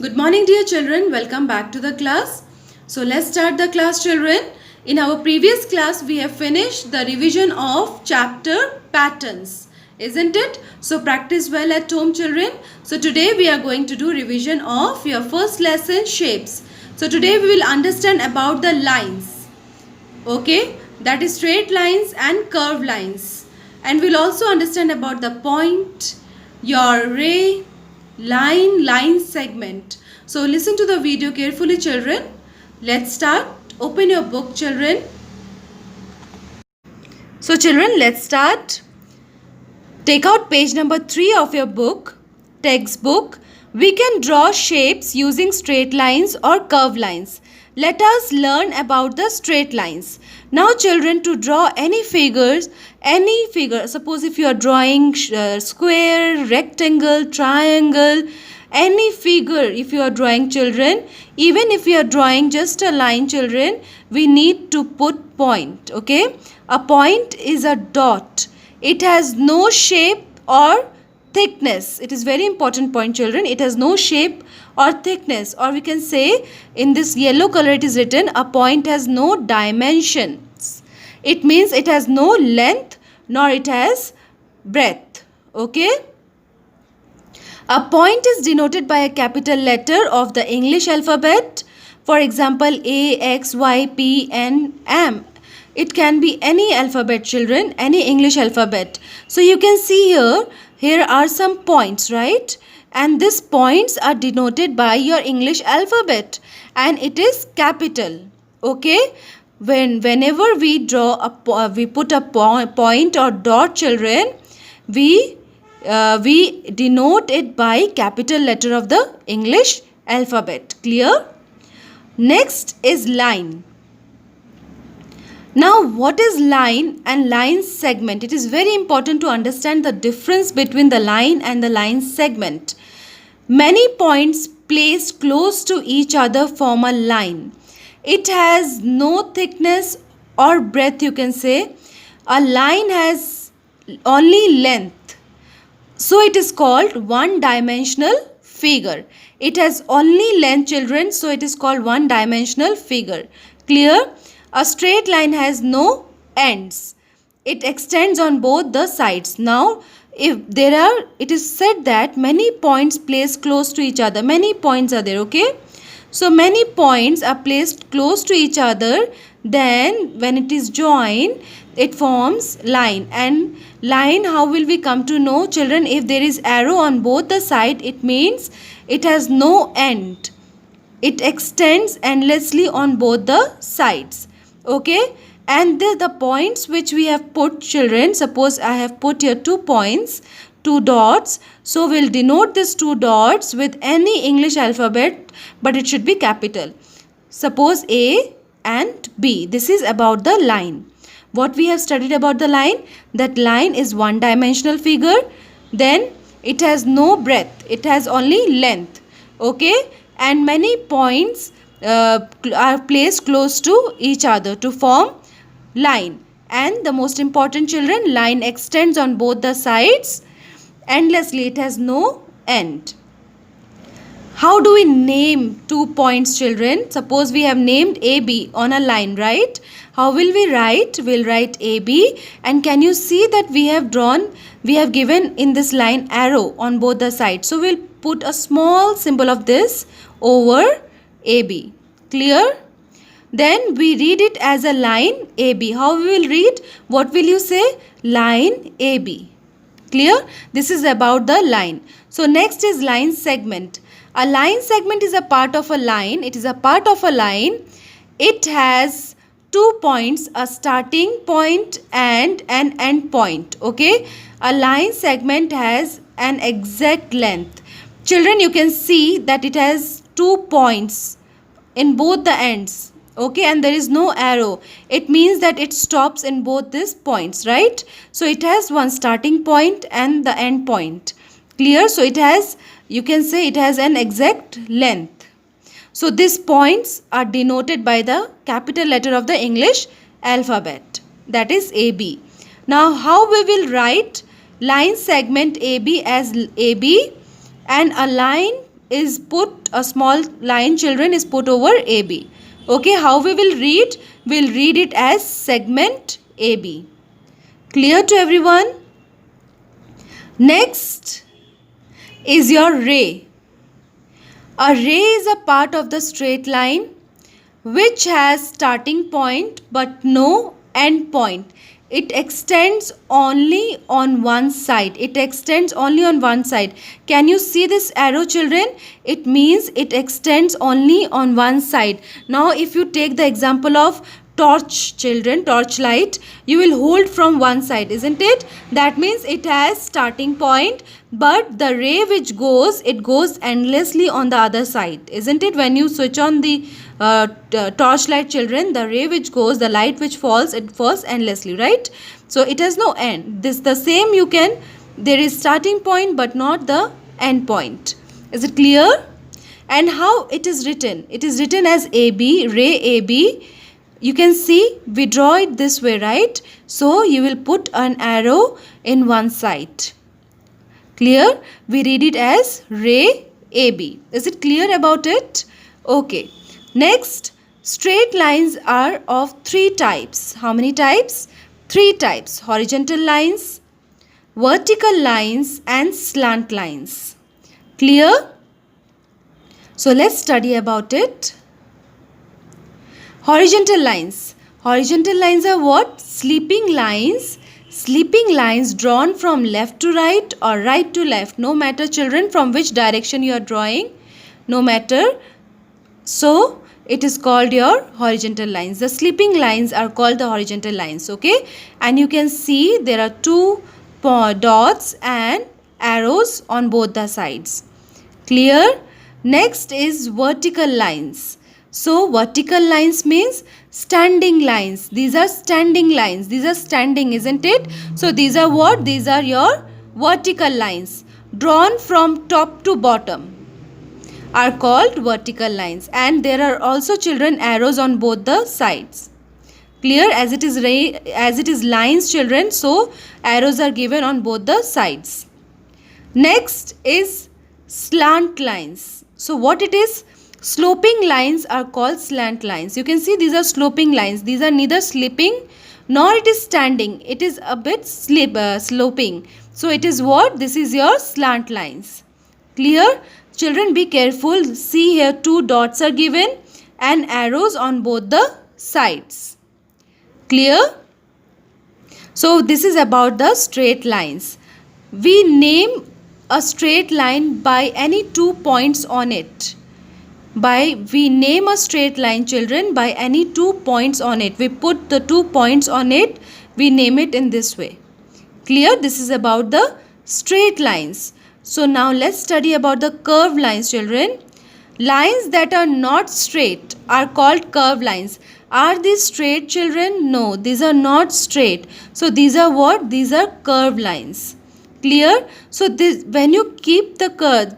Good morning, dear children. Welcome back to the class. So let's start the class, children. In our previous class, we have finished the revision of chapter patterns, isn't it? So practice well at home, children. So today we are going to do revision of your first lesson, shapes. So today we will understand about the lines. Okay, that is straight lines and curved lines. And we'll also understand about the point, your ray, line segment. So listen to the video carefully, children. Let's start. Open your book, children. So children, let's start. Take out page number 3 of your book, textbook. We can draw shapes using straight lines or curved lines. Let us learn about the straight lines. Now children, to draw any figure, suppose if you are drawing square, rectangle, triangle, any figure, if you are drawing, children, even if you are drawing just a line, children, we need to put point. Okay, a point is a dot. It has no shape or thickness. It is very important point, children. It has no shape or thickness, or we can say in this yellow color it is written, a point has no dimensions. It means it has no length nor it has breadth. Okay. A point is denoted by a capital letter of the English alphabet. For example, A, X, Y, P, N, M. It can be any alphabet, children, any English alphabet. So you can see here are some points, right? And these points are denoted by your English alphabet and it is capital. Okay? Whenever we draw we put a point or dot, children, we denote it by capital letter of the English alphabet. Clear? Next is line. Now, what is line and line segment? It is very important to understand the difference between the line and the line segment. Many points placed close to each other form a line. It has no thickness or breadth, you can say. A line has only length. So it is called one-dimensional figure. It has only length, children, so it is called one-dimensional figure. Clear? A straight line has no ends. It extends on both the sides. Now, it is said that many points placed close to each other. Many points are there, okay? So, many points are placed close to each other. Then, when it is joined, it forms line. And line, how will we come to know, children? If there is arrow on both the sides, it means it has no end. It extends endlessly on both the sides. Okay, and the points which we have put, children, suppose I have put here 2 points, 2 dots, so we'll denote these 2 dots with any English alphabet, but it should be capital. Suppose A and B. This is about the line. What we have studied about the line? That line is one-dimensional figure. Then it has no breadth. It has only length. Okay, and many points are placed close to each other to form line. And the most important, children, line extends on both the sides endlessly. It has no end. How do we name 2 points, children? Suppose we have named AB on a line, right? How will we write? We'll write AB, and can you see that we have given in this line arrow on both the sides. So we'll put a small symbol of this over AB. Clear? Then we read it as a line AB. How we will read? What will you say? Line AB. Clear? This is about the line. So next is line segment. A line segment is a part of a line. It is a part of a line. It has 2 points, a starting point and an end point. Okay? A line segment has an exact length. Children, you can see that it has 2 points in both the ends. Okay, and there is no arrow. It means that it stops in both these points, right? So it has one starting point and the end point. Clear? So it has, you can say it has an exact length. So these points are denoted by the capital letter of the English alphabet. That is AB. Now how we will write line segment AB as AB and a line is put, a small line children is put over AB. Okay, how we will read? We'll read it as segment AB. Clear to everyone? Next is your ray. A ray is a part of the straight line which has starting point but no end point. It extends only on one side. It extends only on one side. Can you see this arrow, children? It means it extends only on one side. Now if you take the example of torch, children, torchlight, you will hold from one side, isn't it? That means it has starting point, but the ray which goes, it goes endlessly on the other side, isn't it? When you switch on the torchlight, children, the ray which goes, the light which falls, it falls endlessly, right? So it has no end. This the same, you can, there is starting point but not the end point. Is it clear? And how it is written? It is written as AB, ray AB. You can see we draw it this way, right? So you will put an arrow in one side. Clear? We read it as ray AB. Is it clear about it? Okay. Next, straight lines are of three types. How many types? Three types. Horizontal lines, vertical lines and slant lines. Clear? So let's study about it. Horizontal lines. Horizontal lines are what? Sleeping lines. Sleeping lines drawn from left to right or right to left. No matter, children, from which direction you are drawing. No matter. So it is called your horizontal lines. The sleeping lines are called the horizontal lines. Okay. And you can see there are two dots and arrows on both the sides. Clear? Next is vertical lines. So vertical lines means standing lines. These are standing lines. These are standing, isn't it? So these are what? These are your vertical lines drawn from top to bottom are called vertical lines. And there are also, children, arrows on both the sides. Clear? As it is lines, children, so arrows are given on both the sides. Next is slant lines. So what it is? Sloping lines are called slant lines. You can see these are sloping lines. These are neither slipping nor it is standing. It is a bit sloping. So it is what? This is your slant lines. Clear? Children, be careful. See here, two dots are given and arrows on both the sides. Clear? So this is about the straight lines. We name a straight line by any 2 points on it. We name a straight line, children, by any 2 points on it. We put the 2 points on it. We name it in this way. Clear? This is about the straight lines. So now let's study about the curved lines, children. Lines that are not straight are called curved lines. Are these straight, children? No, these are not straight. So these are what? These are curved lines. Clear? So this, when you keep the curve,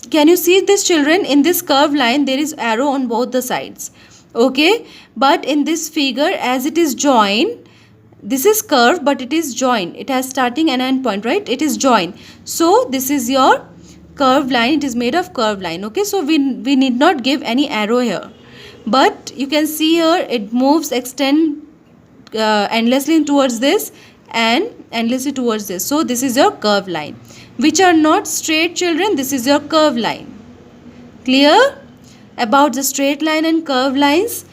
can you see this, children? In this curved line there is arrow on both the sides. Okay, but in this figure, as it is joined, this is curved but it is joined. It has starting and end point, right? It is joined. So this is your curved line. It is made of curved line. Okay, so we need not give any arrow here, but you can see here it moves, extend endlessly towards this and endlessly towards this. So this is your curved line. Which are not straight, children, this is your curved line. Clear? About the straight line and curved lines.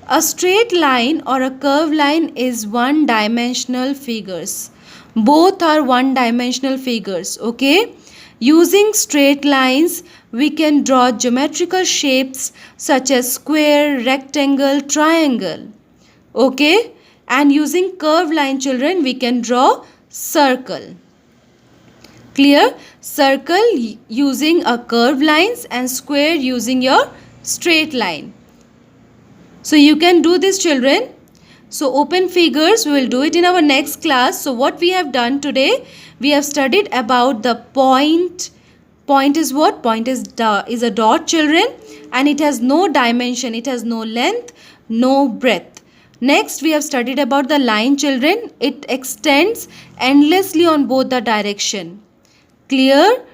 A straight line or a curved line is one-dimensional figures. Both are one-dimensional figures. Okay? Using straight lines, we can draw geometrical shapes such as square, rectangle, triangle. Okay? And using curved line, children, we can draw circle. Clear? Circle using a curved lines and square using your straight line. So you can do this, children. So open figures, we will do it in our next class. So what we have done today, we have studied about the point. Point is what? Point is a dot, children, and it has no dimension. It has no length, no breadth. Next, we have studied about the line, children. It extends endlessly on both the direction. Clear?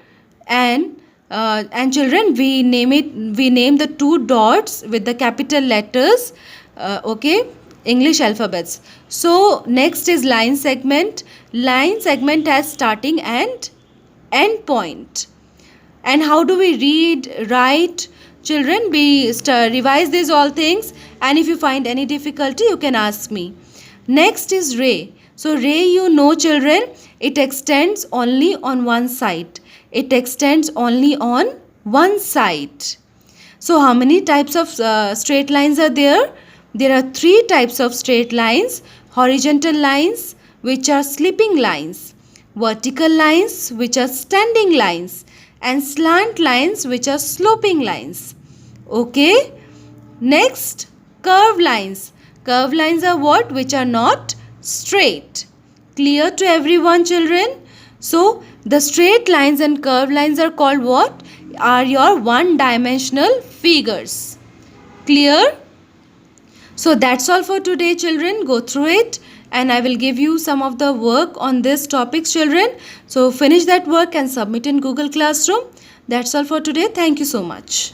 And And children, we name the two dots with the capital letters, okay, English alphabets. So next is line segment. Line segment has starting and end point. And how do we read, write? Children, we revise these all things, and if you find any difficulty, you can ask me. Next is ray. So ray, you know children, it extends only on one side. It extends only on one side. So how many types of straight lines are there? There are three types of straight lines. Horizontal lines, which are sleeping lines. Vertical lines, which are standing lines. And slant lines, which are sloping lines. Okay. Next, curved lines. Curved lines are what? Which are not straight. Clear to everyone, children? So, the straight lines and curved lines are called what? Are your one-dimensional figures. Clear? So, that's all for today, children. Go through it, and I will give you some of the work on this topic, children. So, finish that work and submit in Google Classroom. That's all for today. Thank you so much.